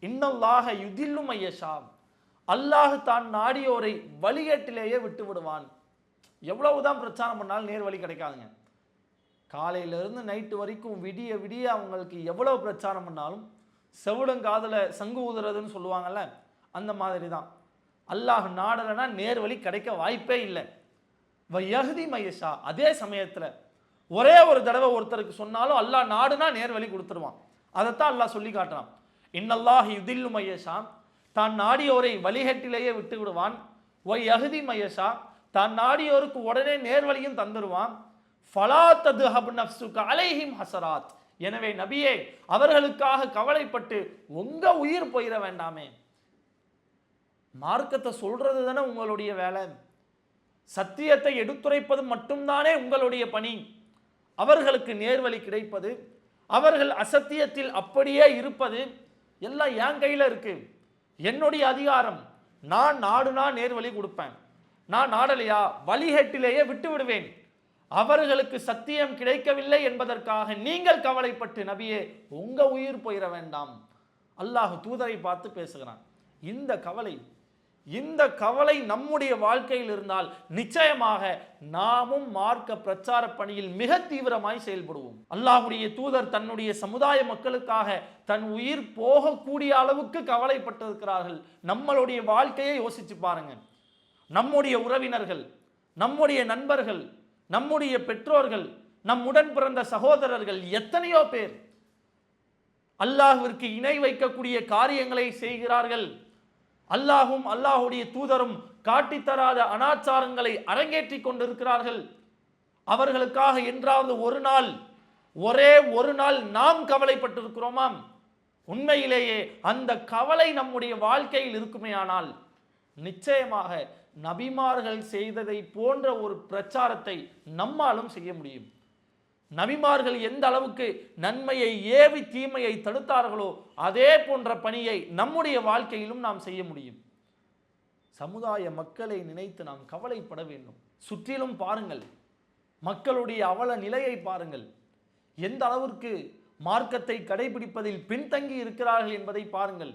இன்னல்லாஹ யுதில்லு மையஷா, அல்லாஹ் தான் நாடியோரை வழிகேட்டிலேயே விட்டு விடுவான். எவ்வளவுதான் பிரச்சாரம் பண்ணாலும் நேர் வழி கிடைக்காதுங்க. காலையிலிருந்து நைட்டு வரைக்கும் விடிய விடிய அவங்களுக்கு எவ்வளவு பிரச்சாரம் பண்ணாலும் செவிடங்காதல சங்கு ஊதுறதுன்னு சொல்லுவாங்கல்ல, அந்த மாதிரி தான். அல்லாஹ் நாடலைன்னா நேர் வழி கிடைக்க வாய்ப்பே இல்லை. யஹ்தி மையஷா, அதே சமயத்தில் ஒரே ஒரு தடவை ஒருத்தருக்கு சொன்னாலும் அல்லாஹ் நாடுனா நேர் வழி கொடுத்துருவான். அதைத்தான் அல்லாஹ் சொல்லி காட்டுறான். இன்னல்லாஹ் யுதில்லு மையஷா, தான் நாடியோரை வழிகேட்டிலேயே விட்டு விடுவான். யஹ்தி மையஷா, தான் நாடியோருக்கு உடனே நேர்வழியும் தந்துடுவான். ஃபலா தத்ஹப் நஃப்ஸுக அலைஹிம் ஹஸராத், எனவே நபியே, அவர்களுக்காக கவலைப்பட்டு உங்க உயிர் போயிட வேண்டாமே. மார்க்கத்தை சொல்றது தானே உங்களுடைய வேலை, சத்தியத்தை எடுத்துரைப்பது மட்டும்தானே உங்களுடைய பணி. அவர்களுக்கு நேர்வழி கிடைப்பது, அவர்கள் அசத்தியத்தில் அப்படியே இருப்பது எல்லாம் என் கையில் இருக்கு. என்னுடைய அதிகாரம். நான் நாடுனா நேர்வழி கொடுப்பேன், நான் நாடலையா வழிகேட்டிலேயே விட்டு விடுவேன். அவர்களுக்கு சத்தியம் கிடைக்கவில்லை என்பதற்காக நீங்கள் கவலைப்பட்டு நபியே உங்க உயிர் போயிட வேண்டாம். அல்லாஹ் தூதரை பார்த்து பேசுகிறான். இந்த கவலை நம்முடைய வாழ்க்கையில் இருந்தால் நிச்சயமாக நாமும் மார்க்க பிரச்சார பணியில் மிக தீவிரமாய் செயல்படுவோம். அல்லாஹ்வுடைய தூதர் தன்னுடைய சமுதாய மக்களுக்காக தன் உயிர் போகக்கூடிய அளவுக்கு கவலைப்பட்டிருக்கிறார்கள். நம்மளுடைய வாழ்க்கையை யோசிச்சு பாருங்க. நம்முடைய உறவினர்கள், நம்முடைய நண்பர்கள், நம்முடைய பெற்றோர்கள், நம்முடன் பிறந்த சகோதரர்கள் எத்தனையோ பேர் அல்லாஹ்விற்கு இணை வைக்கக்கூடிய காரியங்களை செய்கிறார்கள். அல்லாஹும் அல்லாஹுடைய தூதரும் காட்டித்தராத அனாச்சாரங்களை அரங்கேற்றி கொண்டிருக்கிறார்கள். அவர்களுக்காக என்றாவது ஒரே ஒரு நாள் நாம் கவலைப்பட்டிருக்கிறோமாம்? உண்மையிலேயே அந்த கவலை நம்முடைய வாழ்க்கையில் இருக்குமேயானால் நிச்சயமாக நபிமார்கள் செய்ததை போன்ற ஒரு பிரச்சாரத்தை நம்மாலும் செய்ய முடியும். நபிமார்கள் எந்த அளவுக்கு நன்மையை ஏவி தீமையை தடுத்தார்களோ அதே போன்ற பணியை நம்முடைய வாழ்க்கையிலும் நாம் செய்ய முடியும். சமுதாய மக்களை நினைத்து நாம் கவலைப்பட வேண்டும். சுற்றிலும் பாருங்கள், மக்களுடைய அவல நிலையை பாருங்கள். எந்த அளவிற்கு மார்க்கத்தை கடைபிடிப்பதில் பின்தங்கி இருக்கிறார்கள் என்பதை பாருங்கள்.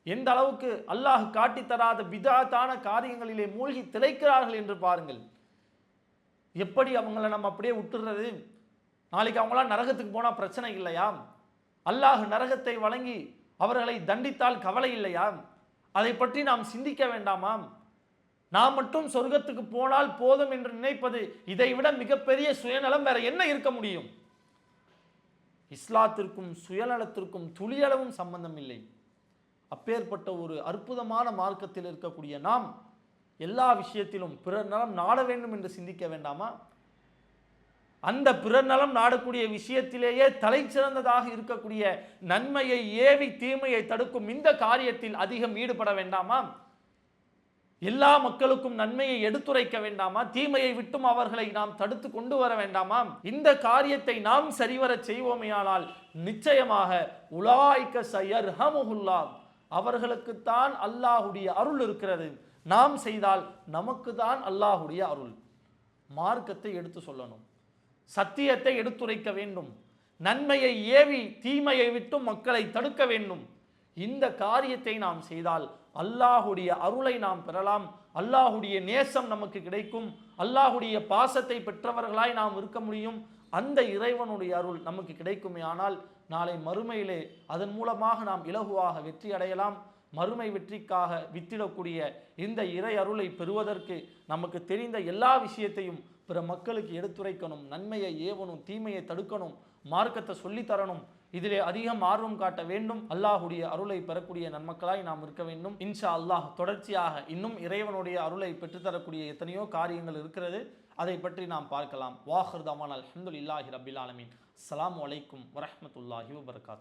எந்த அளவுக்கு அல்லாஹ் காட்டித்தராத பிதாத்தான காரியங்களிலே மூழ்கி திளைக்கிறார்கள் என்று பாருங்கள். எப்படி அவங்கள நம்ம அப்படியே விட்டுறது? நாளைக்கு அவங்களாம் நரகத்துக்கு போனால் பிரச்சனை இல்லையா? அல்லாஹ் நரகத்தை வழங்கி அவர்களை தண்டித்தால் கவலை இல்லையா? அதை பற்றி நாம் சிந்திக்க வேண்டாமாம்? நாம் மட்டும் சொர்க்கத்துக்கு போனால் போதும் என்று நினைப்பது, இதை விட மிகப்பெரிய சுயநலம் வேற என்ன இருக்க முடியும்? இஸ்லாத்திற்கும் சுயநலத்திற்கும் துளியளவும் சம்பந்தம் இல்லை. அப்பேற்பட்ட ஒரு அற்புதமான மார்க்கத்தில் இருக்கக்கூடிய நாம் எல்லா விஷயத்திலும் பிறர் நலம் நாட வேண்டும் என்று சிந்திக்க வேண்டாமா? அந்த பிறர் நலம் நாடக்கூடிய விஷயத்திலேயே தலை சிறந்ததாக இருக்கக்கூடிய நன்மையை ஏவி தீமையை தடுக்கும் இந்த காரியத்தில் அதிகம் ஈடுபட வேண்டாமா? எல்லா மக்களுக்கும் நன்மையை எடுத்துரைக்க வேண்டாமா? தீமையை விட்டும் அவர்களை நாம் தடுத்து கொண்டு வர வேண்டாமா? இந்த காரியத்தை நாம் சரிவர செய்வோமேயானால் நிச்சயமாக உலாய்க சயர்ஹமுல்லாஹ், அவர்களுக்குத்தான் அல்லாஹுடைய அருள் இருக்கிறது. நாம் செய்தால் நமக்கு தான் அல்லாஹுடைய அருள். மார்க்கத்தை எடுத்து சொல்லணும், சத்தியத்தை எடுத்துரைக்க வேண்டும், நன்மையை ஏவி தீமையை விட்டும் மக்களை தடுக்க வேண்டும். இந்த காரியத்தை நாம் செய்தால் அல்லாஹுடைய அருளை நாம் பெறலாம், அல்லாஹுடைய நேசம் நமக்கு கிடைக்கும், அல்லாஹுடைய பாசத்தை பெற்றவர்களாய் நாம் இருக்க முடியும். அந்த இறைவனுடைய அருள் நமக்கு கிடைக்குமே ஆனால் நாளை மறுமையிலே அதன் மூலமாக நாம் இலகுவாக வெற்றி அடையலாம். மறுமை வெற்றிக்காக வித்திடக்கூடிய இந்த இறை அருளை பெறுவதற்கு நமக்கு தெரிந்த எல்லா விஷயத்தையும் பிற மக்களுக்கு எடுத்துரைக்கணும், நன்மையை ஏவணும், தீமையை தடுக்கணும், மார்க்கத்தை சொல்லித்தரணும். இதிலே அதிகம் ஆர்வம் காட்ட வேண்டும். அல்லாஹுடைய அருளை பெறக்கூடிய நன்மக்களாய் நாம் இருக்க வேண்டும். இன்ஷா அல்லாஹ் தொடர்ச்சியாக இன்னும் இறைவனுடைய அருளை பெற்றுத்தரக்கூடிய எத்தனையோ காரியங்கள் இருக்கிறது. அதை பற்றி நாம் பார்க்கலாம். வாஹிர் தவானா அல்ஹம்துலில்லாஹி ரப்பில் ஆலமீன். அஸ்ஸலாமு அலைக்கும் வரஹ்மத்துல்லாஹி வபரகாத்துஹு.